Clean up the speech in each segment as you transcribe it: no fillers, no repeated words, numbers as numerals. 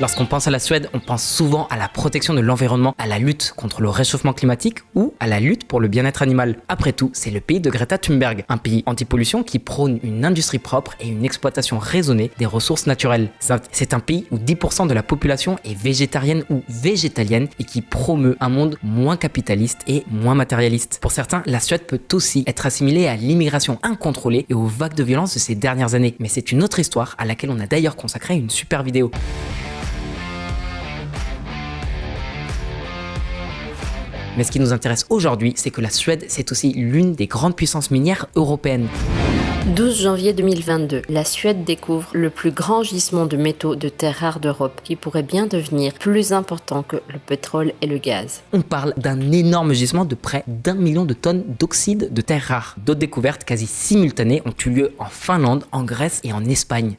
Lorsqu'on pense à la Suède, on pense souvent à la protection de l'environnement, à la lutte contre le réchauffement climatique ou à la lutte pour le bien-être animal. Après tout, c'est le pays de Greta Thunberg, un pays anti-pollution qui prône une industrie propre et une exploitation raisonnée des ressources naturelles. C'est un pays où 10% de la population est végétarienne ou végétalienne et qui promeut un monde moins capitaliste et moins matérialiste. Pour certains, la Suède peut aussi être assimilée à l'immigration incontrôlée et aux vagues de violence de ces dernières années. Mais c'est une autre histoire à laquelle on a d'ailleurs consacré une super vidéo. Mais ce qui nous intéresse aujourd'hui, c'est que la Suède, c'est aussi l'une des grandes puissances minières européennes. 12 janvier 2022, la Suède découvre le plus grand gisement de métaux de terres rares d'Europe qui pourrait bien devenir plus important que le pétrole et le gaz. On parle d'un énorme gisement de près d'1 million de tonnes d'oxyde de terres rares. D'autres découvertes quasi simultanées ont eu lieu en Finlande, en Grèce et en Espagne.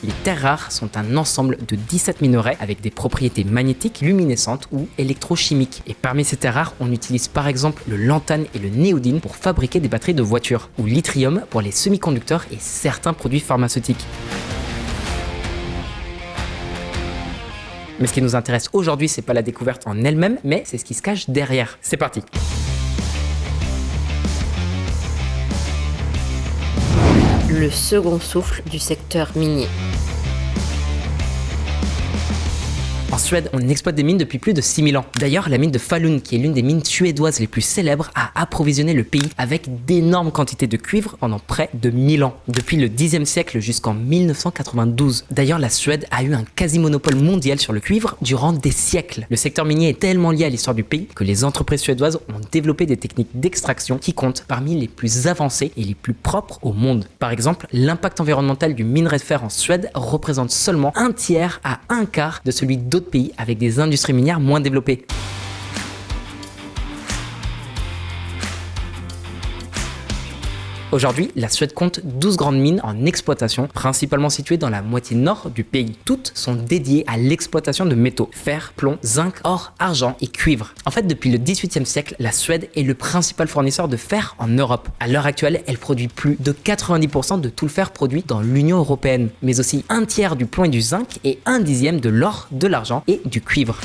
Les terres rares sont un ensemble de 17 minerais avec des propriétés magnétiques, luminescentes ou électrochimiques. Et parmi ces terres rares, on utilise par exemple le lantane et le néodyme pour fabriquer des batteries de voitures, ou l'yttrium pour les semi-conducteurs et certains produits pharmaceutiques. Mais ce qui nous intéresse aujourd'hui, c'est pas la découverte en elle-même, mais c'est ce qui se cache derrière. C'est parti! Le second souffle du secteur minier. En Suède, on exploite des mines depuis plus de 6000 ans. D'ailleurs, la mine de Falun, qui est l'une des mines suédoises les plus célèbres, a approvisionné le pays avec d'énormes quantités de cuivre pendant près de 1000 ans, depuis le Xe siècle jusqu'en 1992. D'ailleurs, la Suède a eu un quasi-monopole mondial sur le cuivre durant des siècles. Le secteur minier est tellement lié à l'histoire du pays que les entreprises suédoises ont développé des techniques d'extraction qui comptent parmi les plus avancées et les plus propres au monde. Par exemple, l'impact environnemental du minerai de fer en Suède représente seulement 1/3 à 1/4 de celui d'autres pays avec des industries minières moins développées. Aujourd'hui, la Suède compte 12 grandes mines en exploitation, principalement situées dans la moitié nord du pays. Toutes sont dédiées à l'exploitation de métaux, fer, plomb, zinc, or, argent et cuivre. En fait, depuis le XVIIIe siècle, la Suède est le principal fournisseur de fer en Europe. À l'heure actuelle, elle produit plus de 90% de tout le fer produit dans l'Union européenne, mais aussi 1/3 du plomb et du zinc et 1/10 de l'or, de l'argent et du cuivre.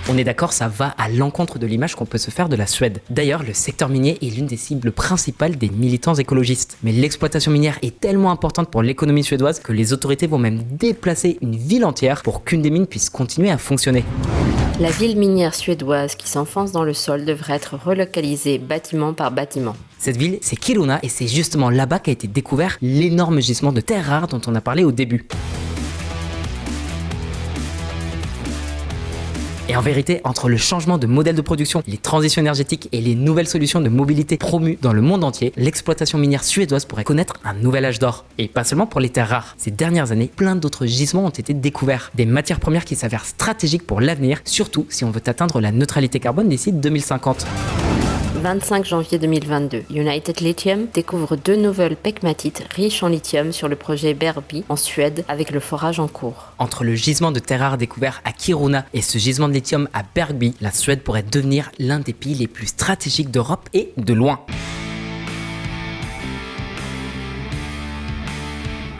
On est d'accord, ça va à l'encontre de l'image qu'on peut se faire de la Suède. D'ailleurs, le secteur minier est l'une des cibles principales des militants écologistes. Mais l'exploitation minière est tellement importante pour l'économie suédoise que les autorités vont même déplacer une ville entière pour qu'une des mines puisse continuer à fonctionner. La ville minière suédoise qui s'enfonce dans le sol devrait être relocalisée bâtiment par bâtiment. Cette ville, c'est Kiruna et c'est justement là-bas qu'a été découvert l'énorme gisement de terres rares dont on a parlé au début. Et en vérité, entre le changement de modèle de production, les transitions énergétiques et les nouvelles solutions de mobilité promues dans le monde entier, l'exploitation minière suédoise pourrait connaître un nouvel âge d'or. Et pas seulement pour les terres rares. Ces dernières années, plein d'autres gisements ont été découverts. Des matières premières qui s'avèrent stratégiques pour l'avenir, surtout si on veut atteindre la neutralité carbone d'ici 2050. 25 janvier 2022, United Lithium découvre 2 nouvelles pegmatites riches en lithium sur le projet Bergby en Suède avec le forage en cours. Entre le gisement de terres rares découvert à Kiruna et ce gisement de lithium à Bergby, la Suède pourrait devenir l'un des pays les plus stratégiques d'Europe et de loin.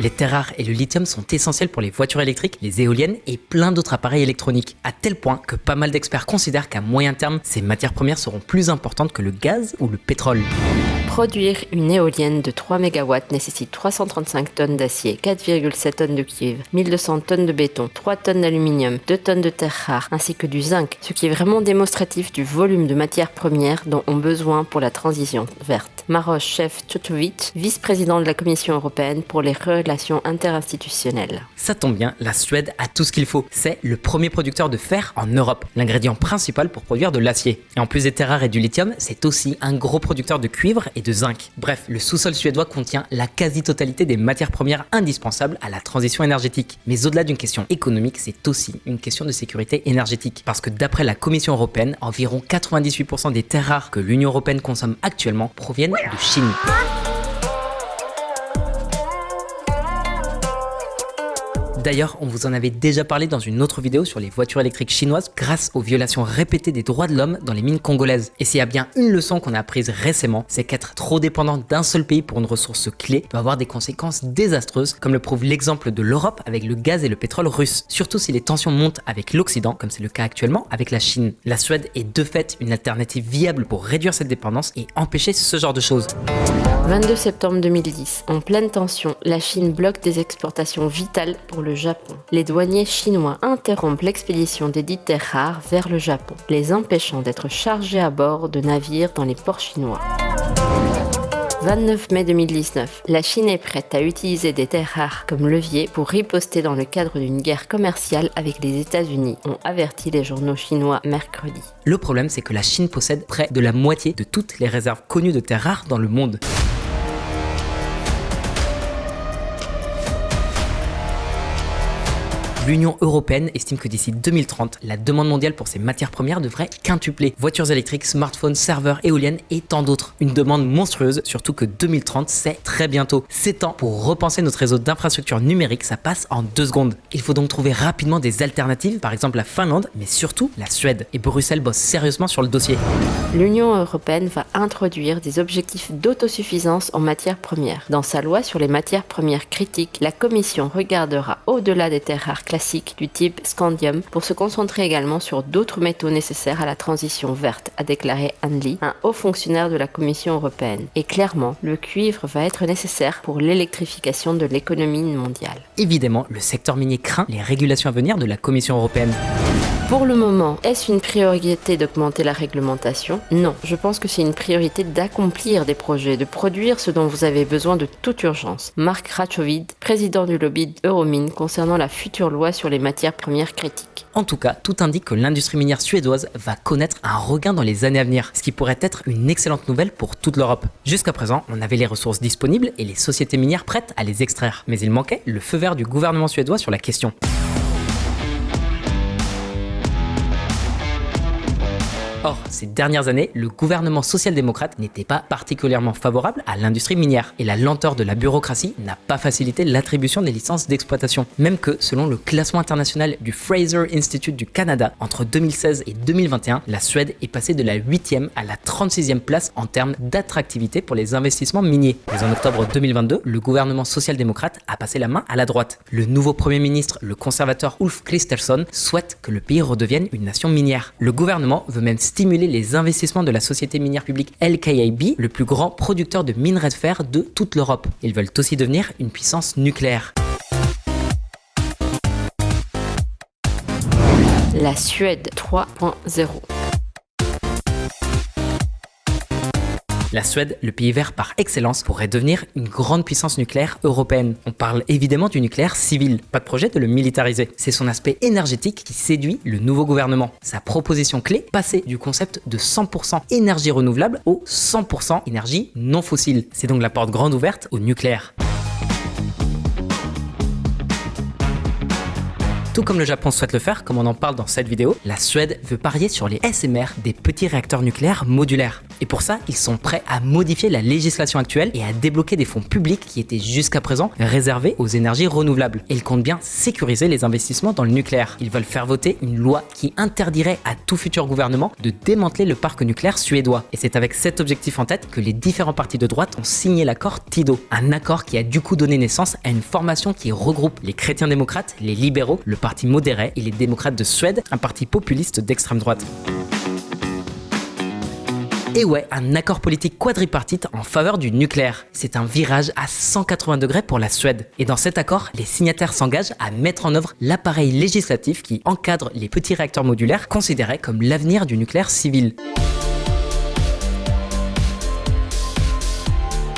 Les terres rares et le lithium sont essentiels pour les voitures électriques, les éoliennes et plein d'autres appareils électroniques, à tel point que pas mal d'experts considèrent qu'à moyen terme, ces matières premières seront plus importantes que le gaz ou le pétrole. Produire une éolienne de 3 MW nécessite 335 tonnes d'acier, 4,7 tonnes de cuivre, 1200 tonnes de béton, 3 tonnes d'aluminium, 2 tonnes de terres rares, ainsi que du zinc, ce qui est vraiment démonstratif du volume de matières premières dont ont besoin pour la transition verte. Maroš Šefčovič, vice-président de la Commission européenne pour les relations interinstitutionnelles. Ça tombe bien, la Suède a tout ce qu'il faut. C'est le premier producteur de fer en Europe, l'ingrédient principal pour produire de l'acier. Et en plus des terres rares et du lithium, c'est aussi un gros producteur de cuivre et de zinc. Bref, le sous-sol suédois contient la quasi-totalité des matières premières indispensables à la transition énergétique. Mais au-delà d'une question économique, c'est aussi une question de sécurité énergétique. Parce que d'après la Commission européenne, environ 98% des terres rares que l'Union européenne consomme actuellement proviennent de Chine. D'ailleurs, on vous en avait déjà parlé dans une autre vidéo sur les voitures électriques chinoises grâce aux violations répétées des droits de l'homme dans les mines congolaises. Et s'il y a bien une leçon qu'on a apprise récemment, c'est qu'être trop dépendant d'un seul pays pour une ressource clé peut avoir des conséquences désastreuses, comme le prouve l'exemple de l'Europe avec le gaz et le pétrole russe, surtout si les tensions montent avec l'Occident, comme c'est le cas actuellement avec la Chine. La Suède est de fait une alternative viable pour réduire cette dépendance et empêcher ce genre de choses. 22 septembre 2010, en pleine tension, la Chine bloque des exportations vitales pour le Japon. Les douaniers chinois interrompent l'expédition des dites terres rares vers le Japon, les empêchant d'être chargés à bord de navires dans les ports chinois. 29 mai 2019, la Chine est prête à utiliser des terres rares comme levier pour riposter dans le cadre d'une guerre commerciale avec les États-Unis, ont averti les journaux chinois mercredi. Le problème, c'est que la Chine possède près de la moitié de toutes les réserves connues de terres rares dans le monde. L'Union européenne estime que d'ici 2030, la demande mondiale pour ces matières premières devrait quintupler. Voitures électriques, smartphones, serveurs, éoliennes et tant d'autres. Une demande monstrueuse, surtout que 2030, c'est très bientôt. 7 ans pour repenser notre réseau d'infrastructures numériques, ça passe en 2 secondes. Il faut donc trouver rapidement des alternatives, par exemple la Finlande, mais surtout la Suède. Et Bruxelles bosse sérieusement sur le dossier. L'Union européenne va introduire des objectifs d'autosuffisance en matières premières. Dans sa loi sur les matières premières critiques, la Commission regardera au-delà des terres rares classiques du type scandium pour se concentrer également sur d'autres métaux nécessaires à la transition verte, a déclaré Anne Lee, un haut fonctionnaire de la Commission européenne. Et clairement, le cuivre va être nécessaire pour l'électrification de l'économie mondiale. Évidemment, le secteur minier craint les régulations à venir de la Commission européenne. Pour le moment, est-ce une priorité d'augmenter la réglementation? Non, je pense que c'est une priorité d'accomplir des projets, de produire ce dont vous avez besoin de toute urgence. Mark Rachovid, président du lobby Euromine concernant la future loi sur les matières premières critiques. En tout cas, tout indique que l'industrie minière suédoise va connaître un regain dans les années à venir, ce qui pourrait être une excellente nouvelle pour toute l'Europe. Jusqu'à présent, on avait les ressources disponibles et les sociétés minières prêtes à les extraire. Mais il manquait le feu vert du gouvernement suédois sur la question. Or, ces dernières années, le gouvernement social-démocrate n'était pas particulièrement favorable à l'industrie minière et la lenteur de la bureaucratie n'a pas facilité l'attribution des licences d'exploitation. Même que, selon le classement international du Fraser Institute du Canada, entre 2016 et 2021, la Suède est passée de la 8e à la 36e place en termes d'attractivité pour les investissements miniers. Mais en octobre 2022, le gouvernement social-démocrate a passé la main à la droite. Le nouveau premier ministre, le conservateur Ulf Kristersson, souhaite que le pays redevienne une nation minière. Le gouvernement veut même stimuler les investissements de la société minière publique LKAB, le plus grand producteur de minerais de fer de toute l'Europe. Ils veulent aussi devenir une puissance nucléaire. La Suède 3.0. La Suède, le pays vert par excellence, pourrait devenir une grande puissance nucléaire européenne. On parle évidemment du nucléaire civil, pas de projet de le militariser. C'est son aspect énergétique qui séduit le nouveau gouvernement. Sa proposition clé, passer du concept de 100% énergie renouvelable au 100% énergie non fossile. C'est donc la porte grande ouverte au nucléaire. Tout comme le Japon souhaite le faire, comme on en parle dans cette vidéo, la Suède veut parier sur les SMR, des petits réacteurs nucléaires modulaires. Et pour ça, ils sont prêts à modifier la législation actuelle et à débloquer des fonds publics qui étaient jusqu'à présent réservés aux énergies renouvelables. Et ils comptent bien sécuriser les investissements dans le nucléaire. Ils veulent faire voter une loi qui interdirait à tout futur gouvernement de démanteler le parc nucléaire suédois. Et c'est avec cet objectif en tête que les différents partis de droite ont signé l'accord TIDO. Un accord qui a du coup donné naissance à une formation qui regroupe les chrétiens démocrates, les libéraux, le parti modéré et les démocrates de Suède, un parti populiste d'extrême droite. Et ouais, un accord politique quadripartite en faveur du nucléaire. C'est un virage à 180 degrés pour la Suède. Et dans cet accord, les signataires s'engagent à mettre en œuvre l'appareil législatif qui encadre les petits réacteurs modulaires considérés comme l'avenir du nucléaire civil.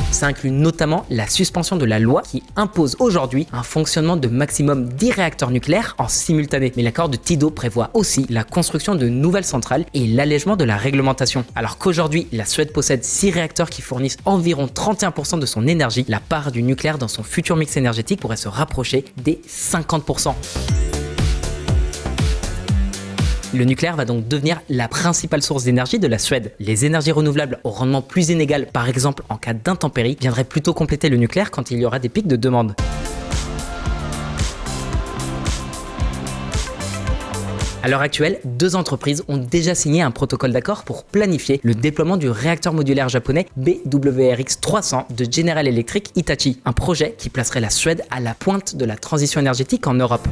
Ça inclut notamment la suspension de la loi qui impose aujourd'hui un fonctionnement de maximum 10 réacteurs nucléaires en simultané. Mais l'accord de TIDO prévoit aussi la construction de nouvelles centrales et l'allègement de la réglementation. Alors qu'aujourd'hui, la Suède possède 6 réacteurs qui fournissent environ 31% de son énergie, la part du nucléaire dans son futur mix énergétique pourrait se rapprocher des 50%. Le nucléaire va donc devenir la principale source d'énergie de la Suède. Les énergies renouvelables au rendement plus inégal, par exemple en cas d'intempérie, viendraient plutôt compléter le nucléaire quand il y aura des pics de demande. À l'heure actuelle, 2 entreprises ont déjà signé un protocole d'accord pour planifier le déploiement du réacteur modulaire japonais BWRX 300 de General Electric Hitachi, un projet qui placerait la Suède à la pointe de la transition énergétique en Europe.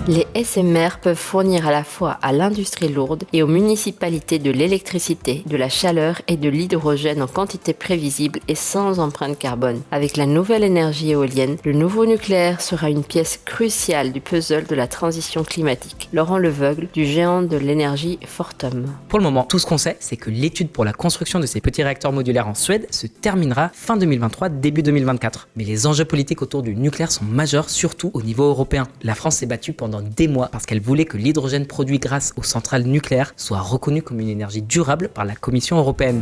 Les SMR peuvent fournir à la fois à l'industrie lourde et aux municipalités de l'électricité, de la chaleur et de l'hydrogène en quantité prévisible et sans empreinte carbone. Avec la nouvelle énergie éolienne, le nouveau nucléaire sera une pièce cruciale du puzzle de la transition climatique. Laurent Leveugle, du géant de l'énergie Fortum. Pour le moment, tout ce qu'on sait, c'est que l'étude pour la construction de ces petits réacteurs modulaires en Suède se terminera fin 2023, début 2024. Mais les enjeux politiques autour du nucléaire sont majeurs, surtout au niveau européen. La France s'est battue pendant des mois parce qu'elle voulait que l'hydrogène produit grâce aux centrales nucléaires soit reconnu comme une énergie durable par la Commission européenne.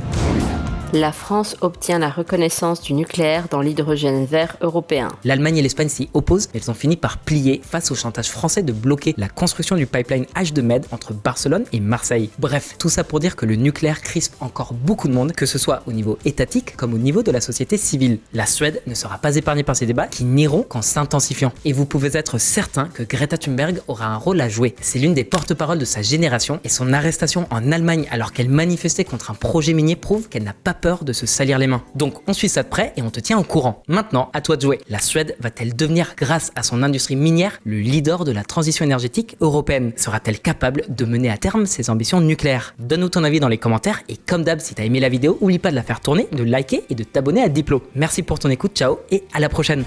La France obtient la reconnaissance du nucléaire dans l'hydrogène vert européen. L'Allemagne et l'Espagne s'y opposent, mais elles ont fini par plier face au chantage français de bloquer la construction du pipeline H2Med entre Barcelone et Marseille. Bref, tout ça pour dire que le nucléaire crispe encore beaucoup de monde, que ce soit au niveau étatique comme au niveau de la société civile. La Suède ne sera pas épargnée par ces débats qui n'iront qu'en s'intensifiant. Et vous pouvez être certain que Greta Thunberg aura un rôle à jouer. C'est l'une des porte-paroles de sa génération et son arrestation en Allemagne alors qu'elle manifestait contre un projet minier prouve qu'elle n'a pas peur de se salir les mains. Donc on suit ça de près et on te tient au courant. Maintenant, à toi de jouer. La Suède va-t-elle devenir, grâce à son industrie minière, le leader de la transition énergétique européenne? Sera-t-elle capable de mener à terme ses ambitions nucléaires? Donne-nous ton avis dans les commentaires et comme d'hab, si t'as aimé la vidéo, oublie pas de la faire tourner, de liker et de t'abonner à Diplo. Merci pour ton écoute, ciao et à la prochaine.